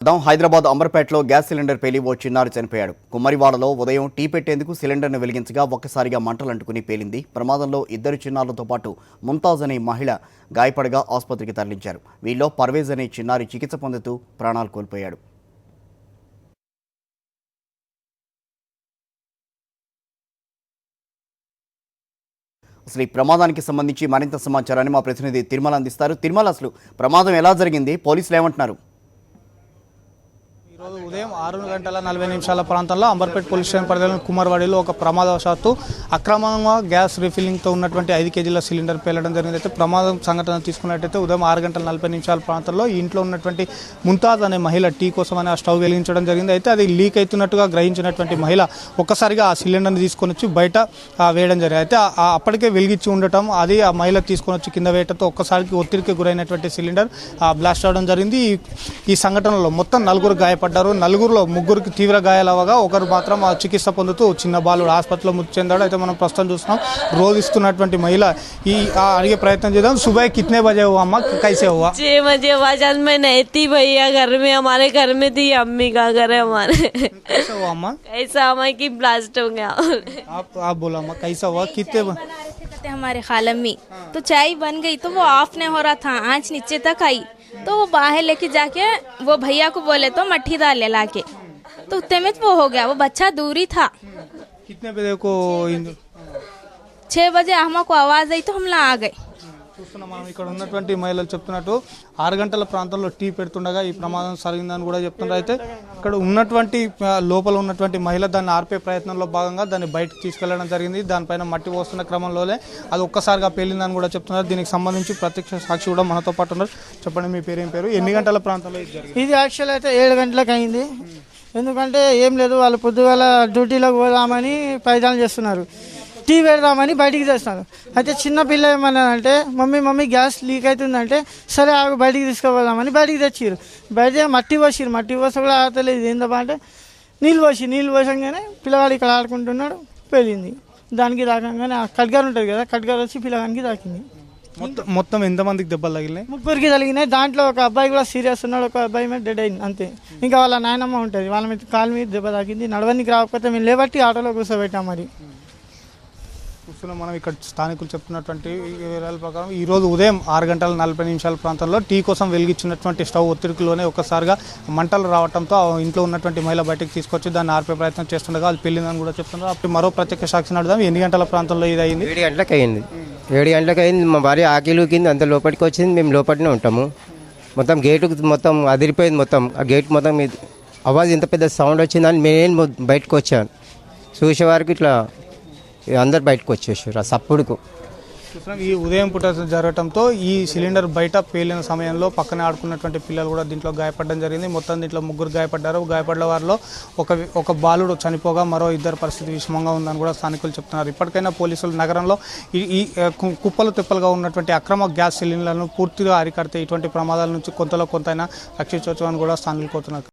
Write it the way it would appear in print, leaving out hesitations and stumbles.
Hyderabad అంబర్పేటలో gas cylinder పేలి ఓ చిన్నారి చనిపోయాడు. కుమ్మరివాడలో ఉదయం టీ పెట్టేందుకు సిలిండర్ను వెలిగించగా ఒక్కసారిగా మంటలంటుకుని పేలింది. ప్రమాదంలో ఇద్దరు చిన్నారులతో పాటు ముంతాజ్ అనే మహిళ గాయపడగా ఆసుపత్రికి తరలించారు. వీళ్ళలో పర్వేజ్ అనే చిన్నారి చికిత్స పొందుతూ ప్రాణాలు కోల్పోయాడు. అసలు ఈ ప్రమాదానికి సంబంధించి మరింత సమాచారాన్ని మా ప్రతినిధి తిరుమల అందిస్తారు. తిరుమల, అసలు ప్రమాదం ఎలా జరిగింది? పోలీసులు ఏమంటున్నారు? ఈరోజు ఉదయం 6:40 ప్రాంతంలో అంబర్పేట పోలీస్ స్టేషన్ పరిధిలోని కుమ్మరివాడిలో ఒక ప్రమాదవశాత్తు అక్రమంగా గ్యాస్ రీఫిల్లింగ్తో ఉన్నటువంటి 5 కేజీల సిలిండర్ పేలడం జరిగింది. అయితే ప్రమాదం సంఘటన తీసుకున్నట్టయితే ఉదయం 6:40 ప్రాంతంలో ఇంట్లో ఉన్నటువంటి ముంతాజ్ అనే మహిళ టీ కోసమని ఆ స్టవ్ వెలిగించడం జరిగింది. అయితే అది లీక్ అవుతున్నట్టుగా గ్రహించినటువంటి మహిళ ఒక్కసారిగా ఆ సిలిండర్ని తీసుకొని వచ్చి బయట వేయడం జరిగింది. అయితే అప్పటికే వెలిగించి ఉండటం, అది ఆ మహిళ తీసుకొని వచ్చి కింద వేయడంతో ఒక్కసారికి ఒత్తిడికి గురైనటువంటి సిలిండర్ బ్లాస్ట్ అవడం జరిగింది. ఈ సంఘటనలో మొత్తం 4 గాయపడ్డారు. 4గురిలో 3 తీవ్ర గాయాలవగా ఒకరు మాత్రం చికిత్స పొందుతూ చిన్న బాలుడు ఆసుపత్రిలో మృతి చెందాడు. అయితే మనం ప్రస్తుతం చూస్తున్నాం రోగిస్తున్నటువంటి మహిళ ఈ అడిగే ప్రయత్నం చేద్దాం. सुबह कितने बजे हुआ अम्मा, कैसे हुआ? 6 बजे हुआ। आज मैं नहीं थी भैया घर में, हमारे घर में थी अम्मी का घर है हमारे। कैसे हुआ अम्मा? कैसा अम्मा की ब्लास्ट हो गया। आप बोला अम्मा कैसा हुआ? कितने हमारे खालमी तो चाय बन गई तो वो ऑफ नहीं हो रहा था, आंच नीचे तक आई तो वो बाहर लेके जाके वो भैया को बोले तो मट्ठी डाल ले लाके, तो उतने में वो हो गया। वो बच्चा दूरी था। कितने बजे को? 6 बजे हमको आवाज आई तो हम ला आ गए। చూస్తున్నాం మనం ఇక్కడ ఉన్నటువంటి మహిళలు చెప్తున్నట్టు 6 గంటల ప్రాంతంలో టీ పెడుతుండగా ఈ ప్రమాదం జరిగిందని కూడా చెప్తున్నారు. అయితే ఇక్కడ ఉన్నటువంటి లోపల ఉన్నటువంటి మహిళ దాన్ని ఆర్పే ప్రయత్నంలో భాగంగా దాన్ని బయటకు తీసుకెళ్లడం జరిగింది. దానిపైన మట్టి పోస్తున్న క్రమంలోనే అది ఒక్కసారిగా పేలిందని కూడా చెప్తున్నారు. దీనికి సంబంధించి ప్రత్యక్ష సాక్షి కూడా మనతో పాటు ఉన్నారు. చెప్పండి, మీ పేరు ఏం పేరు? ఎన్ని గంటల ప్రాంతంలో ఇది జరిగింది? ఇది యాక్చువల్ అయితే 7 గంటలకు అయింది. ఎందుకంటే ఏం లేదు, వాళ్ళు పొద్దుగాల డ్యూటీలోకి పోదామని ప్రయత్నం చేస్తున్నారు, టీ పెడదామని బయటికి తెస్తున్నారు. అయితే చిన్న పిల్ల ఏమన్నారంటే మమ్మీ గ్యాస్ లీక్ అవుతుందంటే సరే ఆగు బయటికి తీసుకుపోదామని బయటికి తెచ్చిరు. బయట మట్టి పోసిరు, మట్టి పోసి కూడా ఆడతలేదు. ఏందబ్బా అంటే నీళ్ళు పోసంగానే పిల్లవాడు ఇక్కడ ఆడుకుంటున్నాడు, పేలింది. దానికి తాకంగానే కట్గారు ఉంటుంది కదా, కట్గారు వచ్చి పిల్లగానికి తాకింది. మొత్తం ఎంతమందికి దెబ్బలు తగిలినాయి? 3 తగిలినాయి. దాంట్లో ఒక అబ్బాయి కూడా సీరియస్ ఉన్నాడు, ఒక అబ్బాయి మీద డెడ్ అయింది అంతే. ఇంకా వాళ్ళ నాయనమ్మ ఉంటుంది, వాళ్ళ మీద కాలు మీద దెబ్బ తాకింది. నడవనికి రాకపోతే మేము లేబట్టి ఆటోలో కూర్చోబెట్టాం. మరి చూస్తున్నాం మనం ఇక్కడ స్థానికులు చెప్తున్నటువంటి వివరాల ప్రకారం ఈరోజు ఉదయం 6:40 ప్రాంతంలో టీ కోసం వెలిగించినటువంటి స్టవ్ ఒత్తిడిలోనే ఒక్కసారిగా మంటలు రావడంతో ఇంట్లో ఉన్నటువంటి మహిళ బయటకు తీసుకొచ్చి దాన్ని ఆర్పే ప్రయత్నం చేస్తుండగా అది పెళ్లిందని కూడా చెప్తున్నారు. అప్పుడు మరో ప్రత్యక్ష సాక్షిని అడుగుదాం. ఎన్ని గంటల ప్రాంతంలో ఇది అయింది? 7 గంటలకు అయింది. 7 గంటలకు అయింది. మా భార్య ఆకిలుకింది, అంత లోపలికి వచ్చింది. మేము లోపలనే ఉంటాము. మొత్తం గేటు మొత్తం అదిరిపోయింది. మొత్తం ఆ గేట్ మొత్తం అవాజ్ ఇంత పెద్ద సౌండ్ వచ్చిందని నేను బయటకు వచ్చాను. చూసే వారికి ఇట్లా అందరు బయటకు వచ్చేసారు ఆ సప్పుడుకు. ఈ ఉదయం పూట జరగడంతో ఈ సిలిండర్ బయట పేలిన సమయంలో పక్కనే ఆడుకున్నటువంటి పిల్లలు కూడా దీంట్లో గాయపడడం జరిగింది. మొత్తం దీంట్లో 3 గాయపడ్డారు. గాయపడ్డ వారిలో ఒక బాలుడు చనిపోగా మరో 2 పరిస్థితి విషమంగా ఉందని కూడా స్థానికులు చెప్తున్నారు. ఇప్పటికైనా పోలీసులు నగరంలో ఈ కుప్పలు తిప్పలుగా ఉన్నటువంటి అక్రమ గ్యాస్ సిలిండర్లను పూర్తిగా అరికడితే ఇటువంటి ప్రమాదాల నుంచి కొంతలో కొంతైనా రక్షించవచ్చు అని కూడా స్థానికులు కోరుతున్నారు.